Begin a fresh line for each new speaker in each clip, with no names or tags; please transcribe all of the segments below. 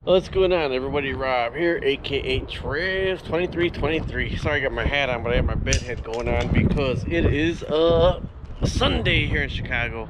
What's going on, everybody? Rob here, aka Trev 2323. Sorry, I got my hat on, but I have my bed head going on because it is Sunday here in Chicago.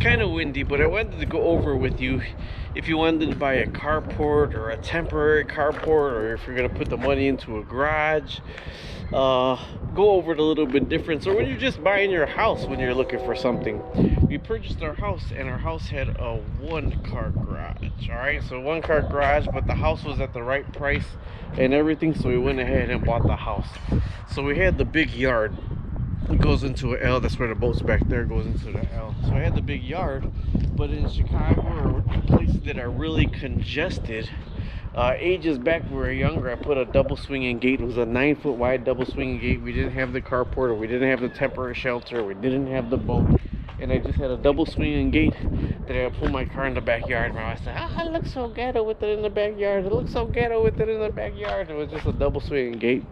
Kind of windy, but I wanted to go over with you if you wanted to buy a carport or a temporary carport, or if you're gonna put the money into a garage. Go over it a little bit different. So when you're just buying your house, when you're looking for something, we purchased our house, and our house had a one-car garage. All right, so one-car garage, but the house was at the right price and everything, so we went ahead and bought the house. So we had the big yard. It goes into an L. That's where the boat's back there, goes into the L. So I had the big yard, but in Chicago or places that are really congested, ages back when we were younger, I put a double swinging gate. It was a 9-foot wide double swinging gate. We didn't have the carport, or we didn't have the temporary shelter, we didn't have the boat, and I just had a double swinging gate that I would pull my car in the backyard. My wife said, "Ah, it looks so ghetto with it in the backyard. It looks so ghetto with it in the backyard." It was just a double swinging gate.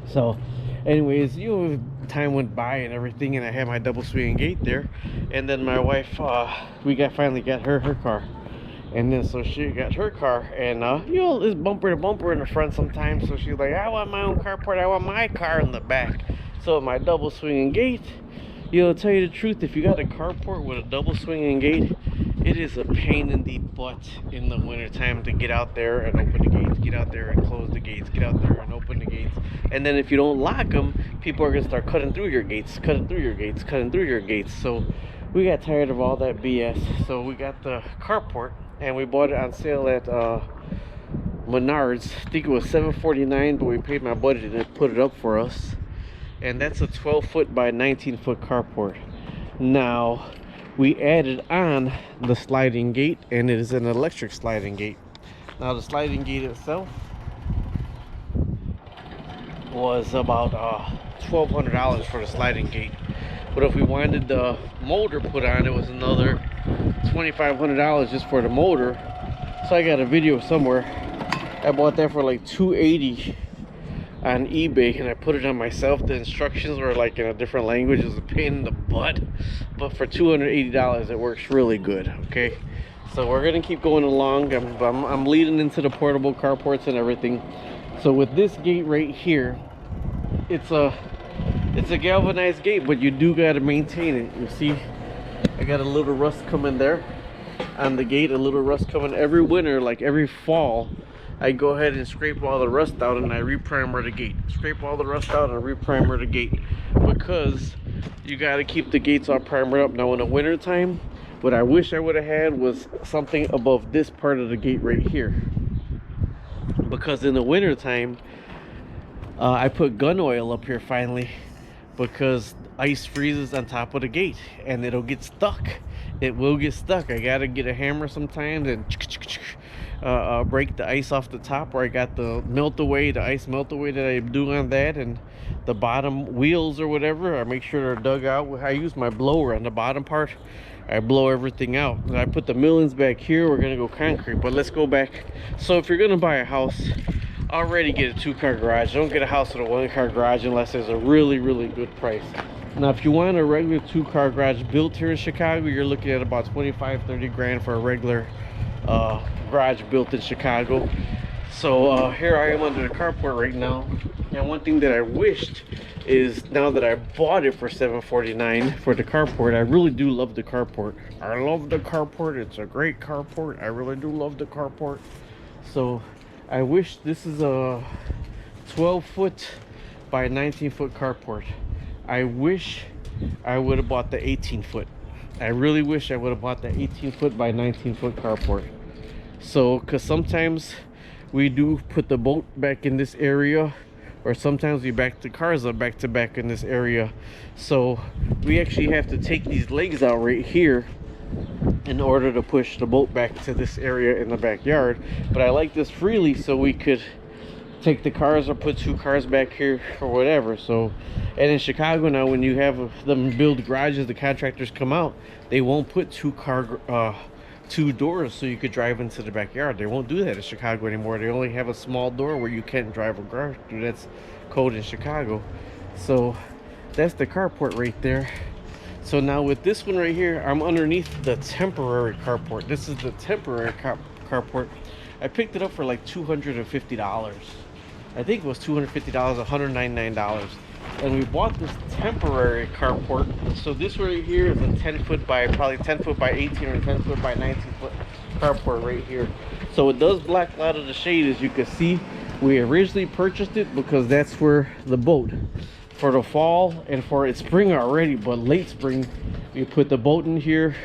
So anyways, time went by and everything, and I had my double swinging gate there, and then my wife, finally got her car. And then so she got her car, and it's bumper to bumper in the front sometimes. So she's like, "I want my own carport. I want my car in the back." So my double swinging gate, tell you the truth, if you got a carport with a double swinging gate, it is a pain in the butt in the winter time to get out there and open the gates, get out there and close the gates, get out there and open the gates. And then if you don't lock them, people are gonna start cutting through your gates, cutting through your gates, cutting through your gates. So we got tired of all that BS. So we got the carport, and we bought it on sale at Menards. I think it was $7.49, but we paid my budget and it put it up for us. And that's a 12-foot by 19-foot carport. Now we added on the sliding gate, and it is an electric sliding gate. Now the sliding gate itself was about $1,200 for the sliding gate, but if we wanted the motor put on, it was another $2,500 just for the motor. So I got a video somewhere. I bought that for like $280 on eBay, and I put it on myself. The instructions were like in a different language. It was a pain in the butt, but for $280 it works really good. Okay, so we're gonna keep going along. I'm leading into the portable carports and everything. So with this gate right here, it's a galvanized gate, but you do got to maintain it. You see, I got a little rust coming there on the gate, a little rust coming every winter. Like every fall, I go ahead and scrape all the rust out, and I reprimer the gate. Scrape all the rust out and reprimer the gate, because you got to keep the gates all primered up. Now in the winter time, what I wish I would have had was something above this part of the gate right here, because in the winter time, I put gun oil up here finally, because ice freezes on top of the gate and it'll get stuck. It will get stuck. I gotta get a hammer sometimes and break the ice off the top, or I got the ice melt away that I do on that, and the bottom wheels or whatever, I make sure they're dug out. I use my blower on the bottom part. I blow everything out, and I put the millings back here. We're gonna go concrete, but let's go back. So if you're gonna buy a house, already get a 2-car garage. Don't get a house with a 1-car garage unless there's a really good price. Now if you want a regular 2-car garage built here in Chicago, you're looking at about 25-30 grand for a regular garage built in Chicago. So here I am under the carport right now, and one thing that I wished is, now that I bought it for $7.49 for the carport, I really do love the carport. I love the carport. It's a great carport. I really do love the carport. So I wish this is a 12-foot by 19-foot carport. I wish I would have bought the 18-foot. I really wish I would have bought the 18-foot by 19-foot carport. So, because sometimes we do put the boat back in this area, or sometimes we back the cars up back to back in this area. So we actually have to take these legs out right here in order to push the boat back to this area in the backyard. But I like this freely, so we could take the cars or put 2 cars back here or whatever. So, and in Chicago now, when you have them build garages, the contractors come out, they won't put 2 doors so you could drive into the backyard. They won't do that in Chicago anymore. They only have a small door where you can't drive a garage through. That's code in Chicago. So that's the carport right there. So now with this one right here, I'm underneath the temporary carport. This is the temporary carport. I picked it up for like $250. I think it was $250, $199. And we bought this temporary carport. So this right here is a 10 foot by, probably 10 foot by 18 or 10 foot by 19 foot carport right here. So it does block a lot of the shade, as you can see. We originally purchased it because that's for the boat for the fall and for its spring already, but late spring we put the boat in here,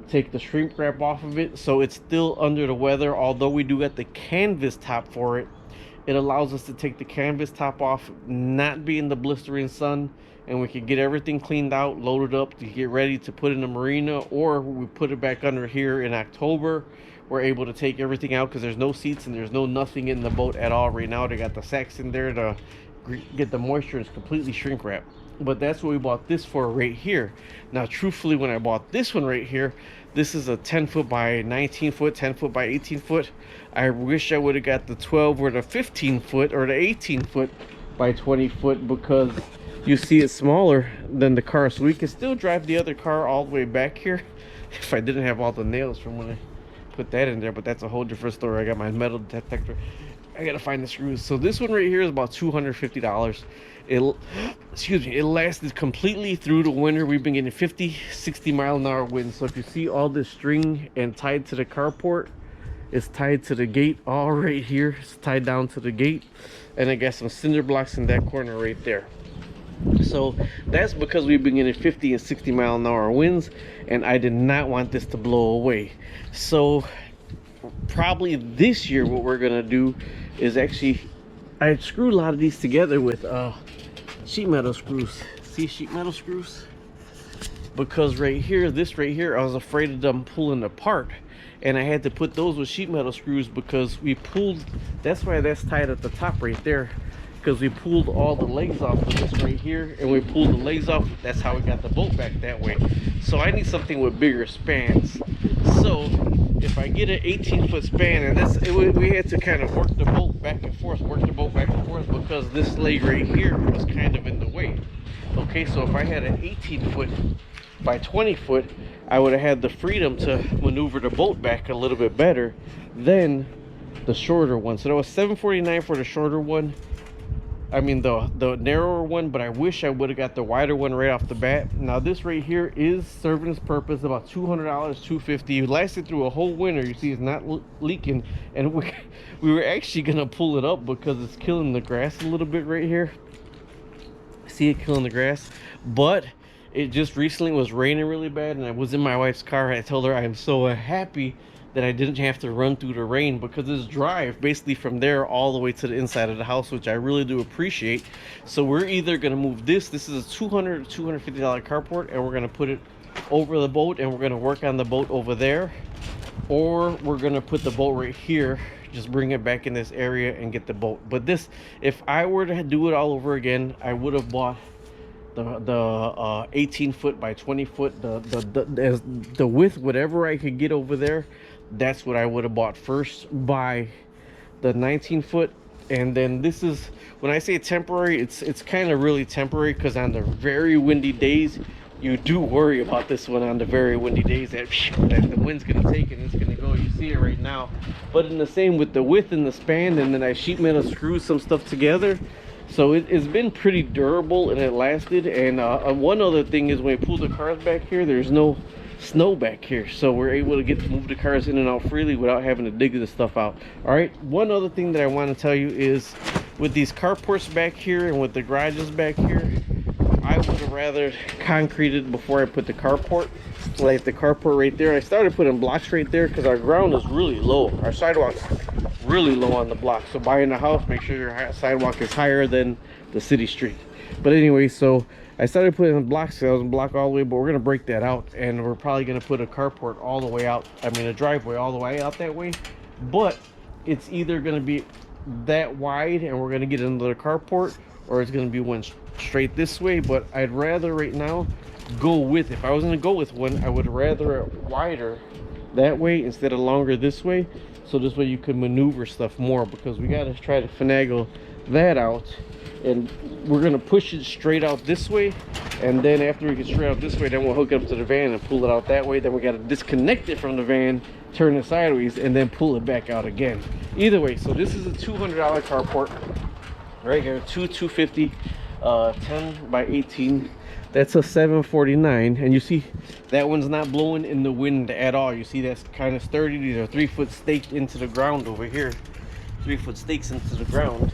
take the shrink wrap off of it, so it's still under the weather. Although we do get the canvas top for it, it allows us to take the canvas top off, not be in the blistering sun, and we can get everything cleaned out, loaded up to get ready to put in the marina. Or we put it back under here in October, we're able to take everything out because there's no seats and there's no nothing in the boat at all right now. They got the sacks in there to get the moisture. It's completely shrink wrapped. But that's what we bought this for right here. Now truthfully, when I bought this one right here, this is a 10 foot by 19 foot, 10 foot by 18 foot. I wish I would have got the 12 or the 15 foot or the 18 foot by 20 foot, because you see it's smaller than the car, so we can still drive the other car all the way back here if I didn't have all the nails from when I put that in there. But that's a whole different story. I got my metal detector, I gotta find the screws. So this one right here is about $250. It lasted completely through the winter. We've been getting 50-60 mile an hour winds. So if you see all this string and tied to the carport, it's tied to the gate all right here. It's tied down to the gate, and I got some cinder blocks in that corner right there. So that's because we've been getting 50 and 60 mile an hour winds, and I did not want this to blow away. So probably this year what we're gonna do is actually, I screwed a lot of these together with sheet metal screws. See, sheet metal screws, because right here, this right here, I was afraid of them pulling apart, and I had to put those with sheet metal screws because we pulled, that's why that's tied at the top right there, because we pulled all the legs off of this right here, and we pulled the legs off. That's how we got the boat back that way. So I need something with bigger spans. So if I get an 18-foot span, and we had to kind of work the boat back and forth, because this leg right here was kind of in the way. Okay, so if I had an 18-foot by 20 foot, I would have had the freedom to maneuver the boat back a little bit better than the shorter one. So that was $749 for the shorter one. I mean the narrower one, but I wish I would have got the wider one right off the bat. Now this right here is serving its purpose, about $200, $250. It lasted through a whole winter. You see it's not leaking, and we were actually gonna pull it up because it's killing the grass a little bit right here. See it killing the grass, but it just recently was raining really bad, and I was in my wife's car. I told her I am so happy that I didn't have to run through the rain, because it's drive basically from there all the way to the inside of the house, which I really do appreciate. So we're either going to move this is a $200 $250 carport, and we're going to put it over the boat, and we're going to work on the boat over there, or we're going to put the boat right here, just bring it back in this area and get the boat. But this, if I were to do it all over again, I would have bought the 18 foot by 20 foot, the width, whatever I could get over there. That's what I would have bought first, by the 19 foot. And then this is, when I say temporary, it's kind of really temporary, because on the very windy days, you do worry about this one. On the very windy days that the wind's gonna take and it's gonna go. You see it right now. But in the same with the width and the span, and then I sheet metal screw some stuff together. So it's been pretty durable, and it lasted. And one other thing is, when we pull the cars back here, there's no snow back here, so we're able to move the cars in and out freely without having to dig the stuff out. All right, one other thing that I want to tell you is, with these carports back here and with the garages back here, I would have rather concreted before I put the carport. Like the carport right there, I started putting blocks right there because our ground is really low. Our sidewalk's really low on the block. So buying a house, make sure your sidewalk is higher than the city street. But anyway, so I started putting blocks. I was block all the way, but we're gonna break that out, and we're probably gonna put a carport all the way out. I mean, a driveway all the way out that way. But it's either gonna be that wide, and we're gonna get another carport, or it's gonna be one straight this way. But I'd rather right now go with, if I was gonna go with one, I would rather it wider that way instead of longer this way. So this way you can maneuver stuff more, because we gotta try to finagle that out. And we're gonna push it straight out this way, And then after we get straight out this way, then we'll hook it up to the van and pull it out that way. Then we got to disconnect it from the van, turn it sideways, and then pull it back out again. Either way, so this is a $200 carport right here, 250 10 by 18. That's a 749, and you see that one's not blowing in the wind at all. You see that's kind of sturdy. These are 3-foot staked into the ground over here, 3-foot stakes into the ground.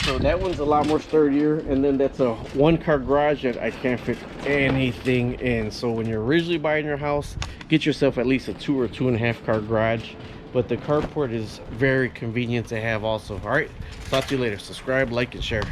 So that one's a lot more sturdier. And then that's a 1-car garage that I can't fit anything in. So when you're originally buying your house, get yourself at least a 2 or 2.5 car garage. But the carport is very convenient to have also. All right, talk to you later. Subscribe, like, and share.